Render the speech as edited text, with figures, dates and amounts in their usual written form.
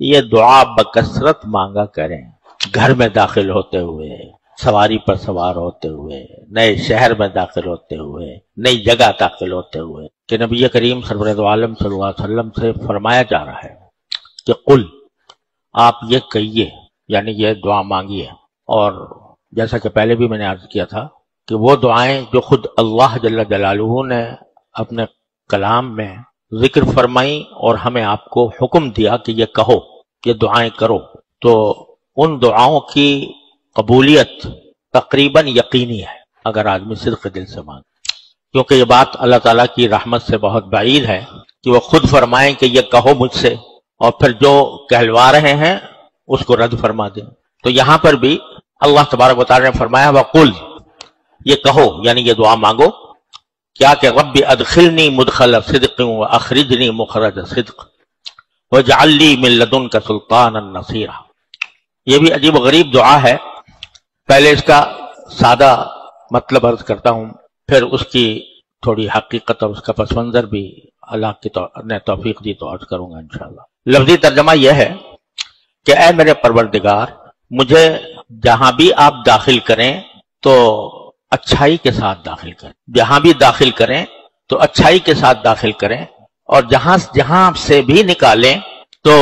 یہ دعا بکثرت مانگا کریں، گھر میں داخل ہوتے ہوئے، سواری پر سوار ہوتے ہوئے، نئے شہر میں داخل ہوتے ہوئے، نئی جگہ داخل ہوتے ہوئے، کہ نبی کریم سرورد عالم صلی اللہ علیہ وسلم سے فرمایا جا رہا ہے کہ قل، آپ یہ کہیے، یعنی یہ دعا مانگیے۔ اور جیسا کہ پہلے بھی میں نے عرض کیا تھا کہ وہ دعائیں جو خود اللہ جل جلالہ نے اپنے کلام میں ذکر فرمائی اور ہمیں آپ کو حکم دیا کہ یہ کہو، یہ دعائیں کرو، تو ان دعاؤں کی قبولیت تقریباً یقینی ہے اگر آدمی صدق دل سے مانگے، کیونکہ یہ بات اللہ تعالیٰ کی رحمت سے بہت بعید ہے کہ وہ خود فرمائیں کہ یہ کہو مجھ سے، اور پھر جو کہلوا رہے ہیں اس کو رد فرما دیں۔ تو یہاں پر بھی اللہ تبارک و تعالیٰ نے فرمایا وَقُلْ، یہ کہو یعنی یہ دعا مانگو کیا کہ رب ادخلنی مدخل صدق واخرجنی مخرج صدق واجعل لی من لدنک سلطانا نصیرا۔ یہ بھی عجیب و غریب دعا ہے، پہلے اس کا سادہ مطلب عرض کرتا ہوں، پھر اس کی تھوڑی حقیقت اور اس کا پس منظر بھی اللہ کی نے توفیق دی تو عرض کروں گا انشاءاللہ۔ لفظی ترجمہ یہ ہے کہ اے میرے پروردگار، مجھے جہاں بھی آپ داخل کریں تو اچھائی کے ساتھ داخل کریں، جہاں بھی داخل کریں تو اچھائی کے ساتھ داخل کریں، اور جہاں سے بھی نکالیں تو